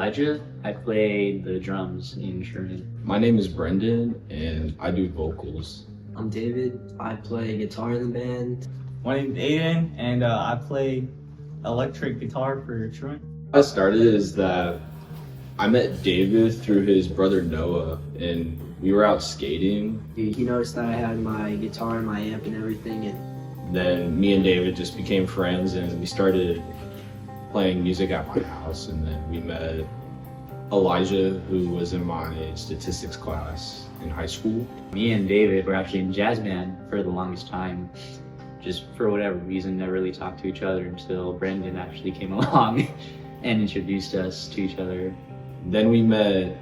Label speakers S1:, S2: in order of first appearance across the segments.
S1: Elijah. I play the drums in Truant.
S2: My name is Brendan, and I do vocals.
S3: I'm David. I play guitar in the band.
S4: My name's Aiden, and I play electric guitar for Truant.
S2: How it started is that I met David through his brother Noah, and we were out skating.
S3: He noticed that I had my guitar and my amp and everything, and
S2: Then me and David just became friends, and we started playing music at my house. And then we met Elijah, who was in my statistics class in high school.
S1: Me and David were actually in jazz band for the longest time. Just for whatever reason, never really talked to each other until Brendan actually came along and introduced us to each other.
S2: Then we met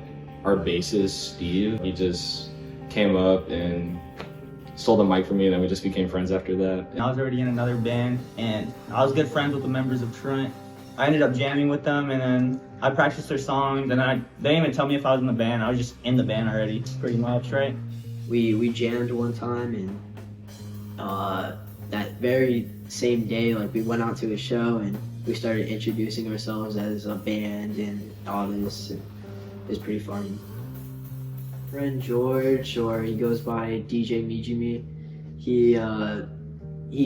S2: our bassist, Steve. He just came up and stole the mic from me, and then we just became friends after that.
S4: I was already in another band, and I was good friends with the members of Truant. I ended up jamming with them, and then I practiced their songs, and they didn't even tell me if I was in the band. I was just in the band already, pretty much, right?
S3: we jammed one time, and that very same day, like, we went out to a show and we started introducing ourselves as a band and all this. And it was pretty funny. Friend George, or he goes by DJ Mijimi, he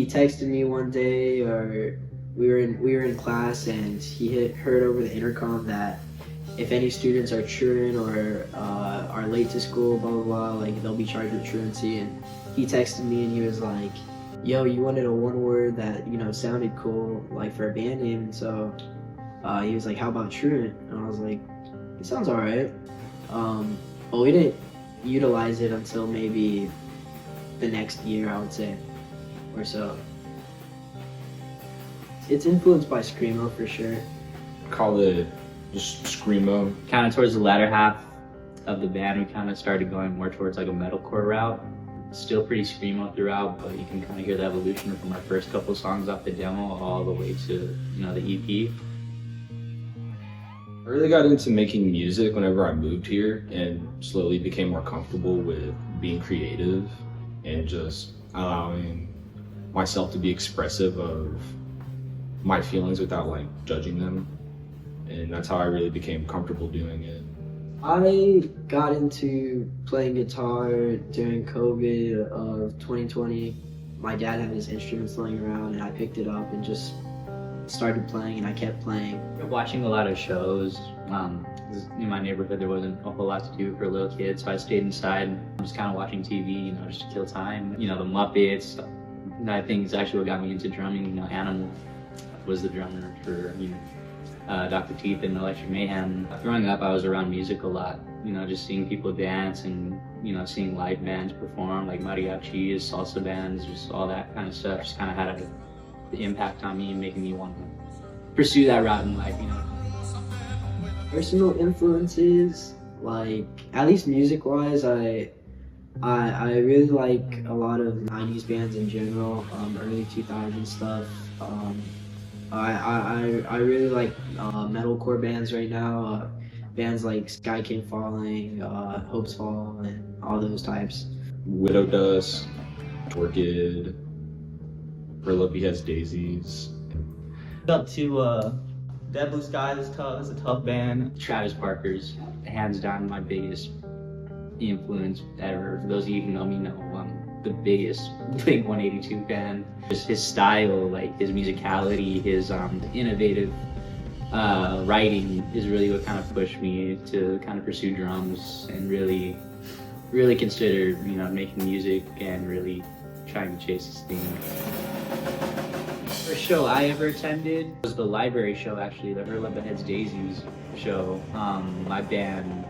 S3: texted me one day, or we were in class, and he had heard over the intercom that if any students are truant or are late to school, blah blah blah, like, they'll be charged with truancy. And he texted me and he was like, "Yo, you wanted a one word that, you know, sounded cool, like, for a band name." And so he was like, "How about Truant?" And I was like, "It sounds alright." But we didn't utilize it until maybe the next year, I would say, or so. It's influenced by Screamo for sure.
S2: Call it just Screamo.
S1: Kind of towards the latter half of the band, we kind of started going more towards like a metalcore route. Still pretty screamo throughout, but you can kind of hear the evolution from our first couple songs off the demo all the way to, you know, the EP.
S2: I really got into making music whenever I moved here, and slowly became more comfortable with being creative and just allowing myself to be expressive of my feelings without, like, judging them. And that's how I really became comfortable doing it.
S3: I got into playing guitar during COVID of 2020. My dad had his instruments laying around, and I picked it up and just started playing, and I kept playing.
S1: Watching a lot of shows. In my neighborhood, there wasn't a whole lot to do for little kids, so I stayed inside, just kind of watching TV, you know, just to kill time. You know, the Muppets. I think it's actually what got me into drumming. You know, Animal was the drummer for, you know, Dr. Teeth and Electric Mayhem. Growing up, I was around music a lot, you know, just seeing people dance and, you know, seeing live bands perform, like mariachis, salsa bands, just all that kind of stuff. Just kind of had an impact on me and making me want to pursue that route in life, you know.
S3: Personal influences, like, at least music-wise, I really like a lot of 90s bands in general, early 2000s stuff. I really like metalcore bands right now, bands like Sky Came Falling, Hopes Fall, and all those types.
S2: Widow Dust, Orchid, Burlapy Has Daisies.
S4: Up to Dead Blue Skies is tough. It's a tough band.
S1: Travis Barker's hands down my biggest influence ever. For those of you who know me know I'm the biggest Blink 182 fan. Just his style, like his musicality, his innovative writing is really what kind of pushed me to kind of pursue drums and really consider, you know, making music and really trying to chase this thing. First show I ever attended was the library show, actually, the Her Love That Has Daisies show. My band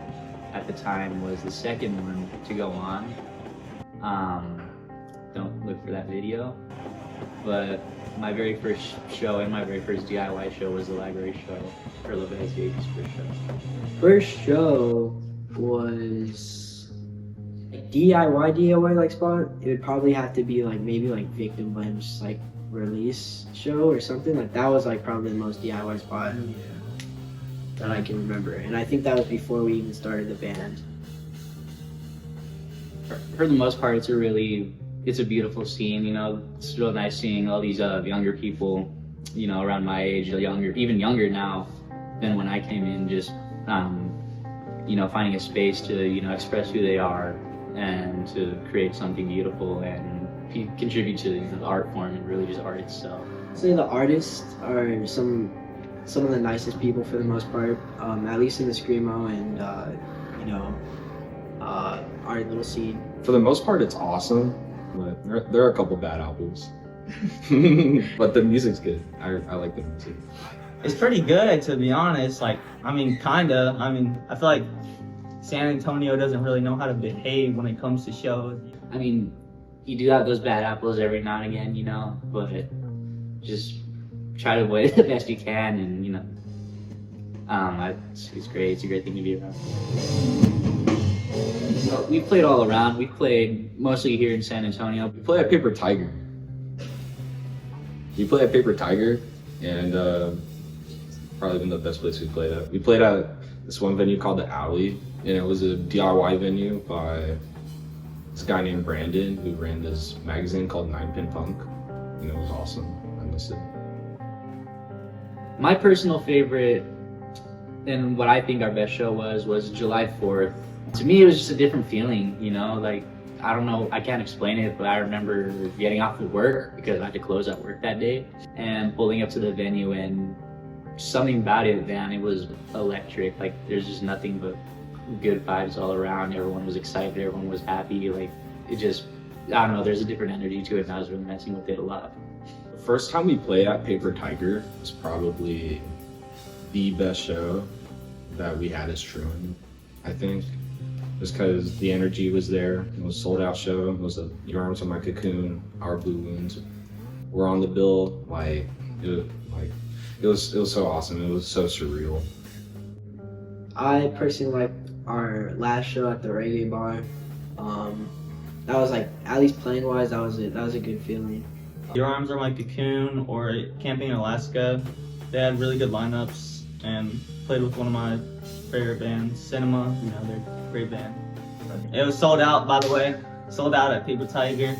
S1: at the time was the second one to go on. Don't look for that video. But my very first show and my very first DIY show was the library show, Her Love That Has Daisies first show.
S3: First show was a DIY like spot. It would probably have to be like maybe like Victim Blam's like release show or something. Like, that was like probably the most DIY spot that I can remember, and I think that was before we even started the band.
S1: For the most part, it's a beautiful scene, you know. It's real nice seeing all these younger people, you know, around my age, even younger now than when I came in, just finding a space to, express who they are and to create something beautiful and contribute to the art form and really just art itself.
S3: I'd say the artists are some of the nicest people for the most part, at least in the Screamo and, our little scene.
S2: For the most part, it's awesome, but there are a couple bad apples. But the music's good. I like the music.
S4: It's pretty good, to be honest. Kinda. I feel like San Antonio doesn't really know how to behave when it comes to shows.
S1: You do have those bad apples every now and again, but just try to avoid it the best you can, and it's great. It's a great thing to be around. We've played all around. We've played mostly here in San Antonio.
S2: We play at Paper Tiger. And probably been the best place we played at. We played at this one venue called The Alley, and it was a DIY venue by this guy named Brandon who ran this magazine called 9-Pin Punk, and it was awesome. I miss it.
S1: My personal favorite and what I think our best show was July 4th. To me, it was just a different feeling, I don't know, I can't explain it, but I remember getting off of work because I had to close at work that day and pulling up to the venue, and something about it, man, it was electric. There's just nothing but good vibes all around. Everyone was excited, everyone was happy. It just, I don't know, there's a different energy to it, and I was really messing with it a lot.
S2: The first time we played at Paper Tiger was probably the best show that we had as Truant, I think. Just because the energy was there. It was a sold out show. It was Your Arms Are My Cocoon, Our Blue Wounds were on the bill. It was so awesome. It was so surreal.
S3: I personally like our last show at the reggae bar. That was at least playing wise, that was a good feeling.
S4: Your Arms Are My Cocoon or Camping in Alaska, they had really good lineups and played with one of my favorite bands, Cinema. They're a great band. It was sold out, by the way. Sold out at Paper Tiger.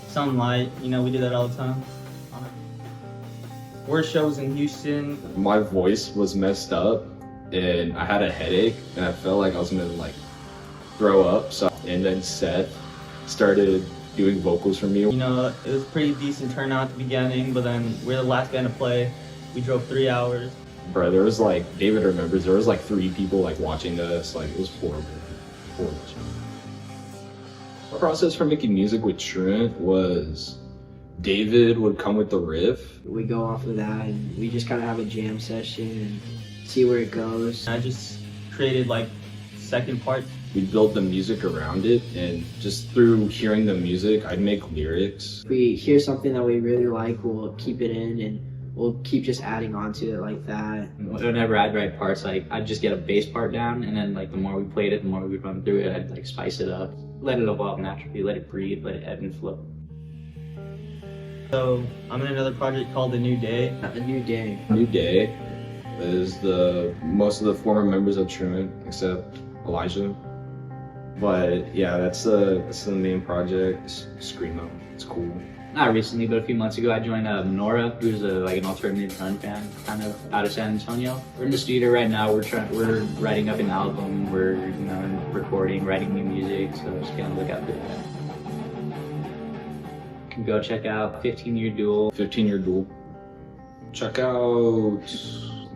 S4: Some light. We do that all the time. Worst shows in Houston.
S2: My voice was messed up, and I had a headache, and I felt like I was gonna throw up. And then Seth started doing vocals for me.
S4: It was a pretty decent turnout at the beginning, but then we're the last band to play. We drove 3 hours.
S2: Bro, there was David remembers, there was 3 people watching us. It was horrible. The process for making music with Truant was David would come with the riff.
S3: We go off of that and we just kind of have a jam session and see where it goes.
S4: I just created second parts.
S2: We built the music around it, and just through hearing the music, I'd make lyrics.
S3: If we hear something that we really like, we'll keep it in and we'll keep just adding on to it like that.
S1: Whenever I'd write parts, I'd just get a bass part down, and then the more we played it, the more we'd run through it, I'd spice it up. Let it evolve naturally, let it breathe, let it ebb and flow.
S4: So I'm in another project called The New Day.
S3: A New Day.
S2: New Day is most of the former members of Truant, except Elijah. But yeah, that's the main project. Screamo. It's cool.
S1: Not recently, but a few months ago, I joined Menorah, who's an alternative grunge band, kind of out of San Antonio. We're in the studio right now. We're writing up an album. We're recording, writing new music. So just gonna look out for that. You can go check out 15-Year Duel.
S2: 15-Year Duel. Check out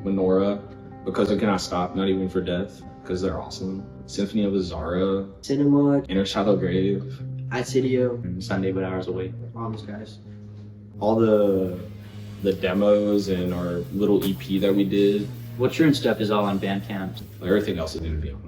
S2: Menorah, Because It Cannot Stop, Not Even for Death, because they're awesome. Symphony of Azara.
S3: Cinema.
S2: Inner Shadow Grave.
S3: Isidio.
S1: And Sunday, but hours away.
S3: All those guys.
S2: All the demos and our little EP that we did.
S1: Truant stuff is all on Bandcamp.
S2: Everything else is going to be on